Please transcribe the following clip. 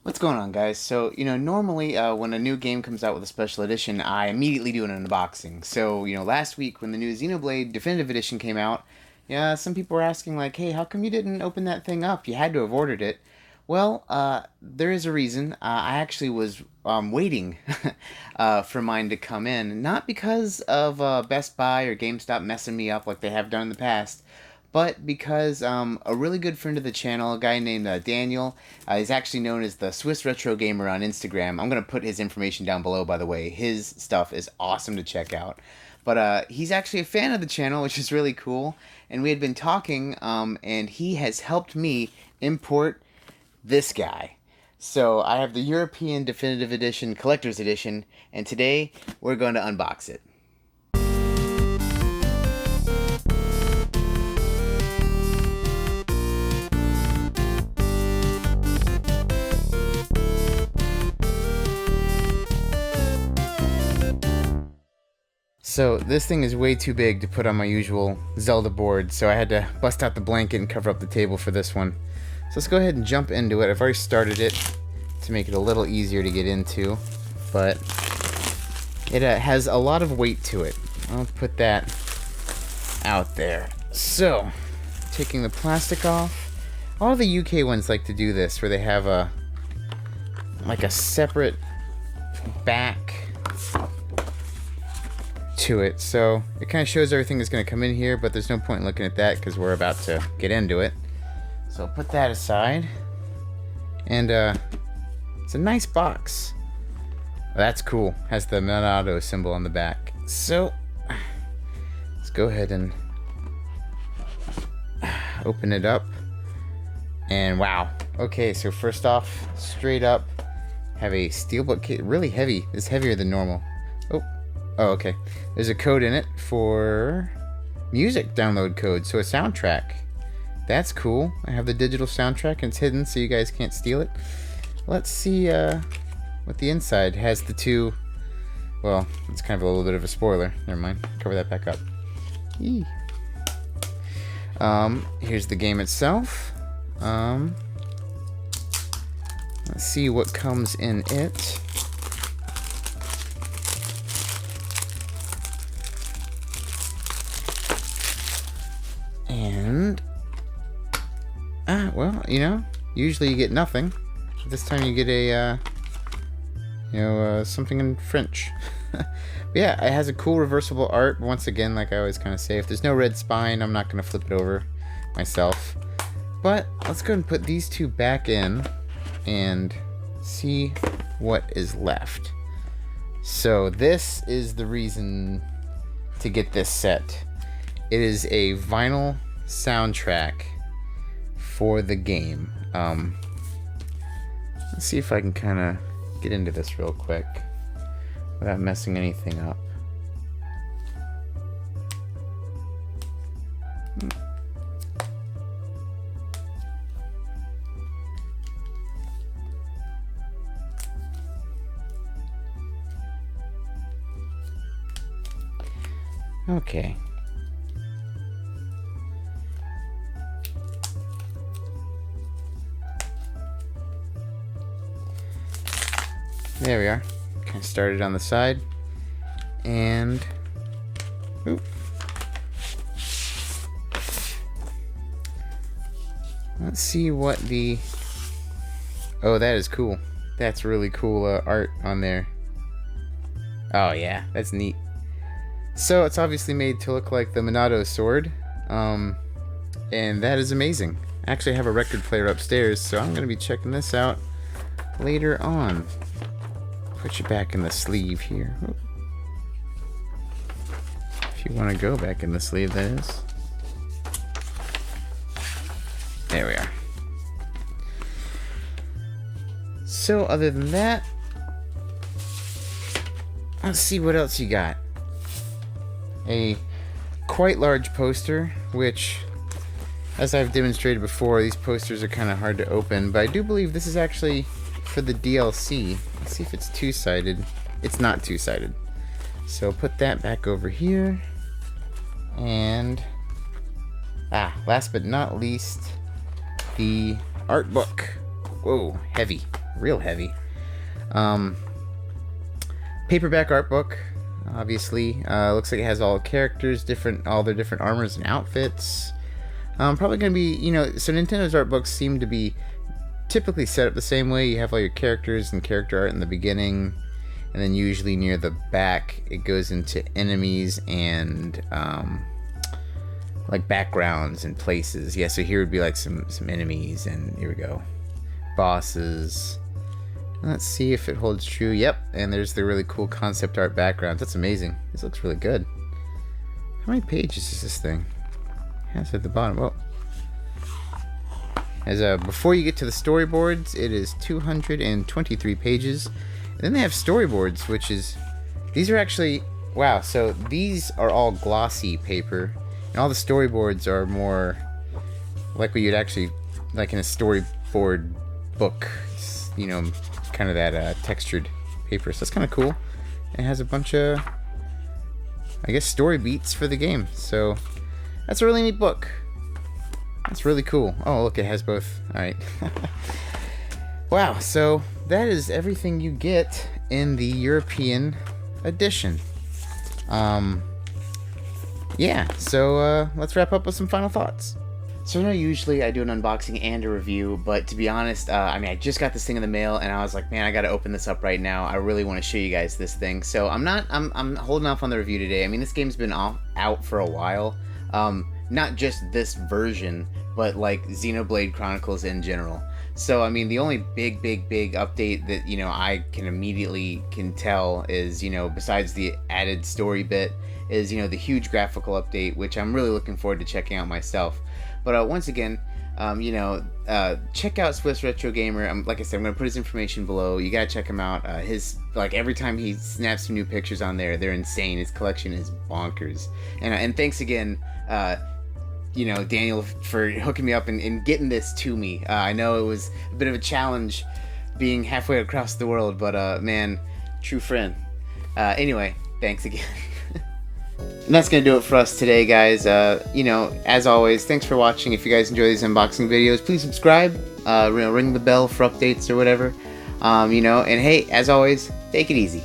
What's going on, guys? So, normally when a new game comes out with a special edition, I immediately do an unboxing. So, last week when the new Xenoblade Definitive Edition came out, yeah, some people were asking, like, hey, how come you didn't open that thing up? You had to have ordered it. Well, there is a reason. I actually was waiting for mine to come in, not because of Best Buy or GameStop messing me up like they have done in the past, but because a really good friend of the channel, a guy named Daniel, is actually known as the SwissRetroGamer on Instagram. I'm going to put his information down below, by the way. His stuff is awesome to check out. But he's actually a fan of the channel, which is really cool. And we had been talking, and he has helped me import this guy. So I have the European Definitive Edition, Collector's Edition, and today we're going to unbox it. So this thing is way too big to put on my usual Zelda board, so I had to bust out the blanket and cover up the table for this one. So let's go ahead and jump into it. I've already started it to make it a little easier to get into, but it has a lot of weight to it. I'll put that out there. So, taking the plastic off. All the UK ones like to do this, where they have a separate back to it, so it kind of shows everything that's going to come in here, but there's no point in looking at that because we're about to get into it. So I'll put that aside, and it's a nice box. Well, that's cool. Has the Monado symbol on the back. So let's go ahead and open it up, and wow. Okay, so first off, straight up, have a steelbook kit, really heavy. It's heavier than normal. Oh, okay. There's a code in it for music download code, so a soundtrack. That's cool. I have the digital soundtrack and it's hidden so you guys can't steal it. Let's see what the inside has. The two, well, it's kind of a little bit of a spoiler. Never mind. Cover that back up. Yee. Here's the game itself. Let's see what comes in it. And, well, usually you get nothing. This time you get a, something in French. But yeah, it has a cool reversible art. Once again, like I always kind of say, if there's no red spine, I'm not going to flip it over myself. But let's go and put these two back in and see what is left. So this is the reason to get this set. It is a vinyl soundtrack for the game. Let's see if I can kind of get into this real quick without messing anything up. Okay. There we are. Kind of started on the side. And oop. Let's see what the... Oh, that is cool. That's really cool art on there. Oh yeah, that's neat. So it's obviously made to look like the Monado sword. And that is amazing. I actually have a record player upstairs, so I'm going to be checking this out later on. Put you back in the sleeve here. If you want to go back in the sleeve, that is. There we are. So other than that, let's see what else you got. A quite large poster, which, as I've demonstrated before, these posters are kind of hard to open, but I do believe this is actually for the DLC. Let's see if it's two-sided. It's not two-sided. So put that back over here. And last but not least, the art book. Whoa, heavy. real heavy. Paperback art book, obviously. Looks like it has all characters, all their different armors and outfits. Probably gonna be, so Nintendo's art books seem to be typically set up the same way. You have all your characters and character art in the beginning, and then usually near the back it goes into enemies and like backgrounds and places. Yeah, so here would be like some enemies, and here we go, bosses. Let's see if it holds true. Yep, and there's the really cool concept art backgrounds. That's amazing. This looks really good. How many pages is this thing? Yeah, it's at the bottom. Oh. Before you get to the storyboards, it is 223 pages. And then they have storyboards, these are actually, wow, so these are all glossy paper. And all the storyboards are more like what you'd actually, like in a storyboard book, kind of that textured paper. So that's kind of cool. It has a bunch of, I guess, story beats for the game. So that's a really neat book. That's really cool. Oh, look, it has both. Alright. Wow, so that is everything you get in the European edition. Yeah, so let's wrap up with some final thoughts. So I know usually I do an unboxing and a review, but to be honest, I just got this thing in the mail, and I was like, man, I gotta open this up right now. I really want to show you guys this thing. So I'm holding off on the review today. I mean, this game's been out for a while. Not just this version, but like Xenoblade Chronicles in general. So I mean, the only big update that I can immediately tell is besides the added story bit is the huge graphical update, which I'm really looking forward to checking out myself. But once again, check out SwissRetroGamer. Like I said, I'm gonna put his information below. You gotta check him out. Every time he snaps some new pictures on there, they're insane. His collection is bonkers. And thanks again, Daniel, for hooking me up and getting this to me. I know it was a bit of a challenge being halfway across the world, but man, true friend. Anyway, thanks again. And that's going to do it for us today, guys. As always, thanks for watching. If you guys enjoy these unboxing videos, please subscribe, ring the bell for updates or whatever. And hey, as always, take it easy.